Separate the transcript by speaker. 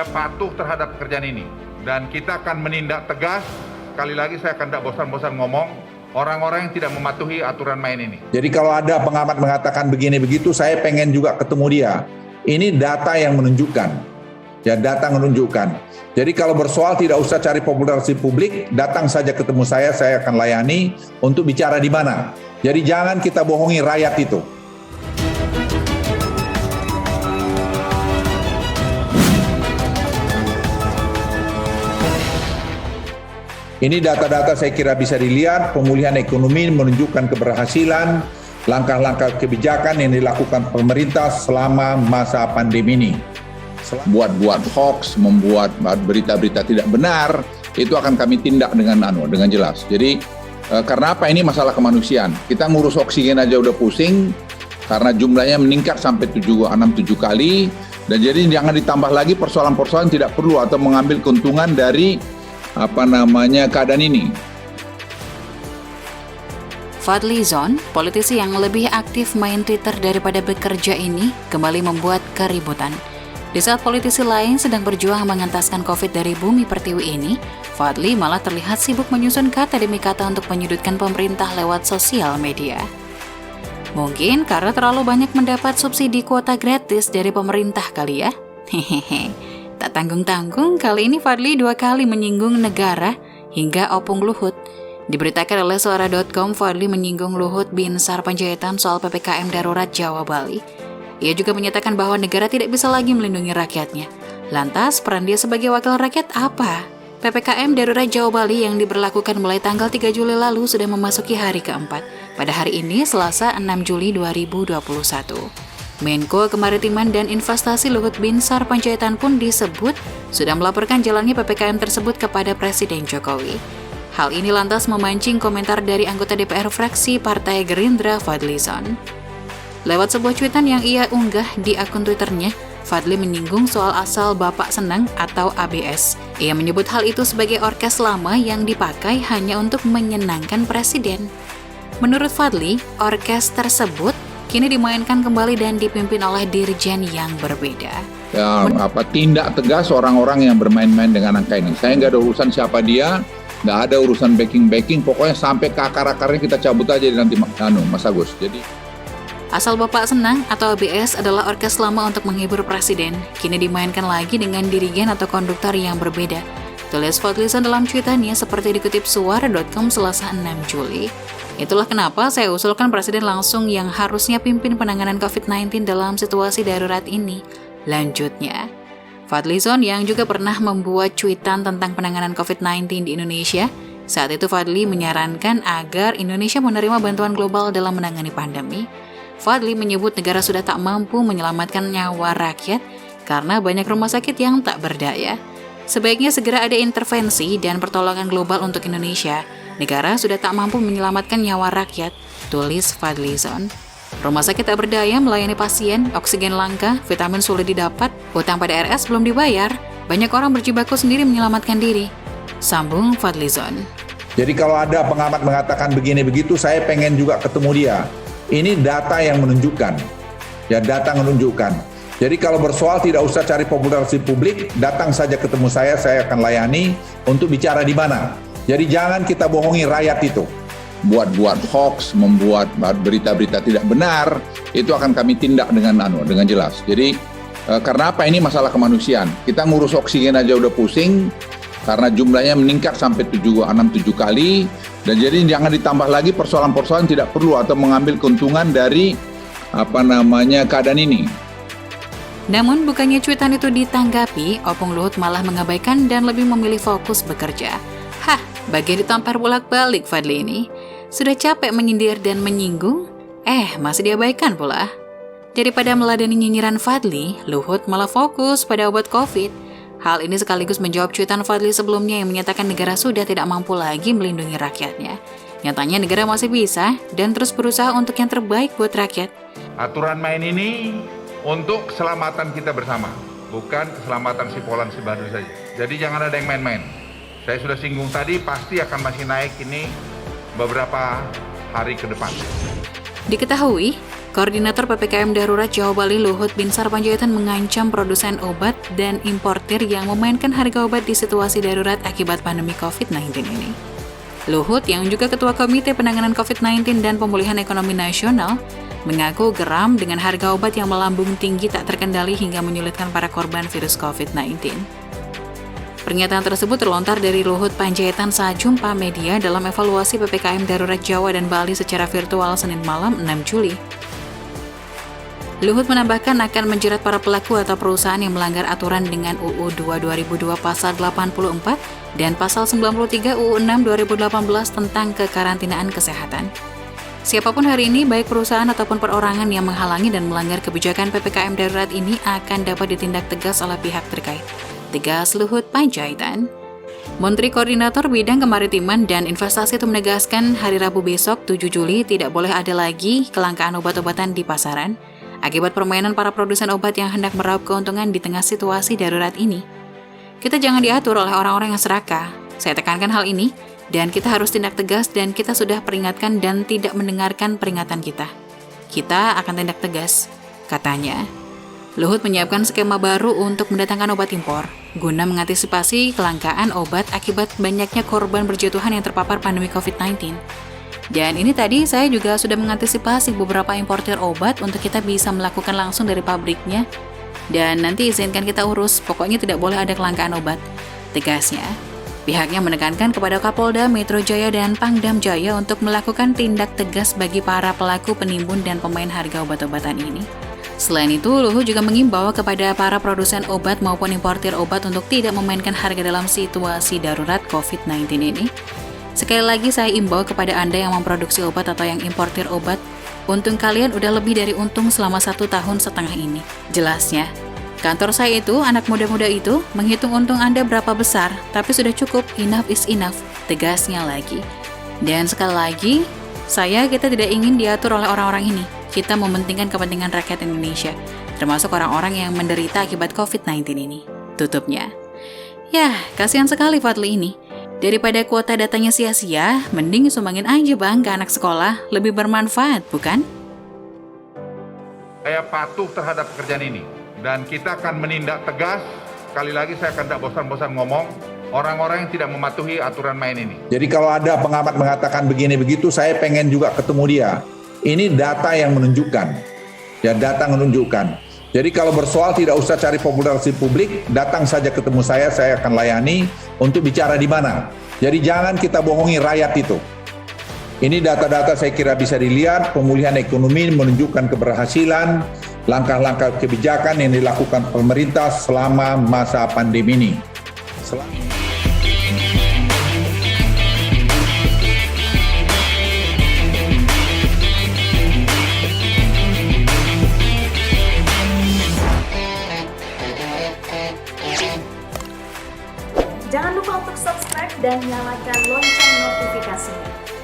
Speaker 1: tidak patuh terhadap pekerjaan ini. Dan kita akan menindak tegas, sekali lagi saya akan tidak bosan-bosan ngomong, orang-orang yang tidak mematuhi aturan main ini.
Speaker 2: Jadi kalau ada pengamat mengatakan begini begitu, saya pengen juga ketemu dia. Ini data yang menunjukkan. Ya, data menunjukkan. Jadi kalau bersoal tidak usah cari popularitas publik, datang saja ketemu saya akan layani untuk bicara di mana. Jadi jangan kita bohongi rakyat itu. Ini data-data saya kira bisa dilihat, pemulihan ekonomi menunjukkan keberhasilan, langkah-langkah kebijakan yang dilakukan pemerintah selama masa pandemi ini. Buat hoax, membuat berita-berita tidak benar, itu akan kami tindak dengan jelas. Jadi karena apa, ini masalah kemanusiaan. Kita ngurus oksigen aja udah pusing, karena jumlahnya meningkat sampai 6-7 kali, dan jadi jangan ditambah lagi persoalan-persoalan tidak perlu atau mengambil keuntungan dari keadaan ini.
Speaker 3: Fadly Zon, politisi yang lebih aktif main Twitter daripada bekerja ini, kembali membuat keributan. Di saat politisi lain sedang berjuang mengentaskan COVID dari bumi pertiwi ini, Fadly malah terlihat sibuk menyusun kata demi kata untuk menyudutkan pemerintah lewat sosial media. Mungkin karena terlalu banyak mendapat subsidi kuota gratis dari pemerintah kali ya? Hehehe. Tak tanggung-tanggung, kali ini Fadly 2 kali menyinggung negara hingga opung Luhut. Diberitakan oleh Suara.com, Fadly menyinggung Luhut Binsar Panjaitan soal PPKM darurat Jawa Bali. Ia juga menyatakan bahwa negara tidak bisa lagi melindungi rakyatnya. Lantas, peran dia sebagai wakil rakyat apa? PPKM darurat Jawa Bali yang diberlakukan mulai tanggal 3 Juli lalu sudah memasuki hari keempat. Pada hari ini, Selasa 6 Juli 2021. Menko Kemaritiman dan Investasi Luhut Binsar Panjaitan pun disebut sudah melaporkan jalannya PPKM tersebut kepada Presiden Jokowi. Hal ini lantas memancing komentar dari anggota DPR fraksi Partai Gerindra Fadly Zon. Lewat sebuah cuitan yang ia unggah di akun Twitternya, Fadly menyinggung soal asal Bapak Senang atau ABS. Ia menyebut hal itu sebagai orkes lama yang dipakai hanya untuk menyenangkan Presiden. Menurut Fadly, orkes tersebut kini dimainkan kembali dan dipimpin oleh dirjen yang berbeda.
Speaker 2: Ya, tindak tegas orang-orang yang bermain-main dengan angka ini. Saya nggak ada urusan siapa dia, nggak ada urusan backing, pokoknya sampai ke akar-akarnya kita cabut aja nanti Mas Agus. Jadi
Speaker 3: Asal Bapak Senang atau ABS adalah orkes lama untuk menghibur Presiden, kini dimainkan lagi dengan dirigen atau konduktor yang berbeda. Tulis Fadly Zon dalam cuitannya seperti dikutip Suara.com Selasa 6 Juli. Itulah kenapa saya usulkan Presiden langsung yang harusnya pimpin penanganan COVID-19 dalam situasi darurat ini. Lanjutnya, Fadly Zon yang juga pernah membuat cuitan tentang penanganan COVID-19 di Indonesia, saat itu Fadly menyarankan agar Indonesia menerima bantuan global dalam menangani pandemi. Fadly menyebut negara sudah tak mampu menyelamatkan nyawa rakyat karena banyak rumah sakit yang tak berdaya. Sebaiknya segera ada intervensi dan pertolongan global untuk Indonesia. Negara sudah tak mampu menyelamatkan nyawa rakyat, tulis Fadly Zon. Rumah sakit tak berdaya melayani pasien, oksigen langka, vitamin sulit didapat, hutang pada RS belum dibayar, banyak orang berjibaku sendiri menyelamatkan diri. Sambung Fadly Zon.
Speaker 2: Jadi kalau ada pengamat mengatakan begini begitu, saya pengen juga ketemu dia. Ini data yang menunjukkan. Ya, data menunjukkan. Jadi kalau bersoal tidak usah cari popularitas publik, datang saja ketemu saya akan layani untuk bicara di mana. Jadi jangan kita bohongi rakyat itu. Buat hoax, membuat berita-berita tidak benar, itu akan kami tindak dengan jelas. Jadi karena apa, ini masalah kemanusiaan. Kita ngurus oksigen aja udah pusing, karena jumlahnya meningkat sampai 6-7 kali, dan jadi jangan ditambah lagi persoalan-persoalan tidak perlu atau mengambil keuntungan dari keadaan ini.
Speaker 3: Namun bukannya cuitan itu ditanggapi, opung Luhut malah mengabaikan dan lebih memilih fokus bekerja. Hah, bagian ditampar bolak-balik Fadly ini. Sudah capek menyindir dan menyinggung, masih diabaikan pula. Daripada meladani nyinyiran Fadly, Luhut malah fokus pada obat COVID. Hal ini sekaligus menjawab cuitan Fadly sebelumnya yang menyatakan negara sudah tidak mampu lagi melindungi rakyatnya. Nyatanya negara masih bisa dan terus berusaha untuk yang terbaik buat rakyat.
Speaker 1: Aturan main ini untuk keselamatan kita bersama, bukan keselamatan si Polan si Badur saja. Jadi jangan ada yang main-main. Saya sudah singgung tadi, pasti akan masih naik ini beberapa hari ke depan.
Speaker 3: Diketahui, Koordinator PPKM Darurat Jawa Bali Luhut Binsar Panjaitan mengancam produsen obat dan importir yang memainkan harga obat di situasi darurat akibat pandemi COVID-19 ini. Luhut yang juga Ketua Komite Penanganan COVID-19 dan Pemulihan Ekonomi Nasional mengaku geram dengan harga obat yang melambung tinggi tak terkendali hingga menyulitkan para korban virus COVID-19. Pernyataan tersebut terlontar dari Luhut Panjaitan saat jumpa media dalam evaluasi PPKM Darurat Jawa dan Bali secara virtual Senin malam 6 Juli. Luhut menambahkan akan menjerat para pelaku atau perusahaan yang melanggar aturan dengan UU 2 2002 Pasal 84 dan Pasal 93 UU 6 2018 tentang kekarantinaan kesehatan. Siapapun hari ini, baik perusahaan ataupun perorangan yang menghalangi dan melanggar kebijakan PPKM Darurat ini akan dapat ditindak tegas oleh pihak terkait. Tegas Luhut Panjaitan. Menteri Koordinator Bidang Kemaritiman dan Investasi itu menegaskan hari Rabu besok 7 Juli tidak boleh ada lagi kelangkaan obat-obatan di pasaran akibat permainan para produsen obat yang hendak meraup keuntungan di tengah situasi darurat ini. Kita jangan diatur oleh orang-orang yang serakah. Saya tekankan hal ini, dan kita harus tindak tegas dan kita sudah peringatkan dan tidak mendengarkan peringatan kita. Kita akan tindak tegas, katanya. Luhut menyiapkan skema baru untuk mendatangkan obat impor, guna mengantisipasi kelangkaan obat akibat banyaknya korban berjatuhan yang terpapar pandemi COVID-19. Dan ini tadi saya juga sudah mengantisipasi beberapa importir obat untuk kita bisa melakukan langsung dari pabriknya. Dan nanti izinkan kita urus, pokoknya tidak boleh ada kelangkaan obat, tegasnya. Pihaknya menekankan kepada Kapolda Metro Jaya dan Pangdam Jaya untuk melakukan tindak tegas bagi para pelaku penimbun dan pemain harga obat-obatan ini. Selain itu, Luhut juga mengimbau kepada para produsen obat maupun importir obat untuk tidak memainkan harga dalam situasi darurat COVID-19 ini. Sekali lagi saya imbau kepada Anda yang memproduksi obat atau yang importir obat, untung kalian udah lebih dari untung selama 1,5 tahun ini. Jelasnya, kantor saya itu, anak muda-muda itu, menghitung untung Anda berapa besar, tapi sudah cukup, enough is enough, tegasnya lagi. Dan sekali lagi, kita tidak ingin diatur oleh orang-orang ini. Kita mementingkan kepentingan rakyat Indonesia, termasuk orang-orang yang menderita akibat COVID-19 ini. Tutupnya. Yah, kasihan sekali Fadli ini. Daripada kuota datanya sia-sia, mending sumbangin aja bang ke anak sekolah, lebih bermanfaat, bukan?
Speaker 1: Saya patuh terhadap pekerjaan ini dan kita akan menindak tegas. Sekali lagi saya akan tidak bosan-bosan ngomong orang-orang yang tidak mematuhi aturan main ini.
Speaker 2: Jadi kalau ada pengamat mengatakan begini begitu, saya pengen juga ketemu dia. Ini data yang menunjukkan. Ya, data menunjukkan. Jadi kalau bersoal tidak usah cari popularitas publik, datang saja ketemu saya akan layani untuk bicara di mana. Jadi jangan kita bohongi rakyat itu. Ini data-data saya kira bisa dilihat, pemulihan ekonomi menunjukkan keberhasilan, langkah-langkah kebijakan yang dilakukan pemerintah selama masa pandemi ini.
Speaker 4: Jangan lupa untuk subscribe dan nyalakan lonceng notifikasinya.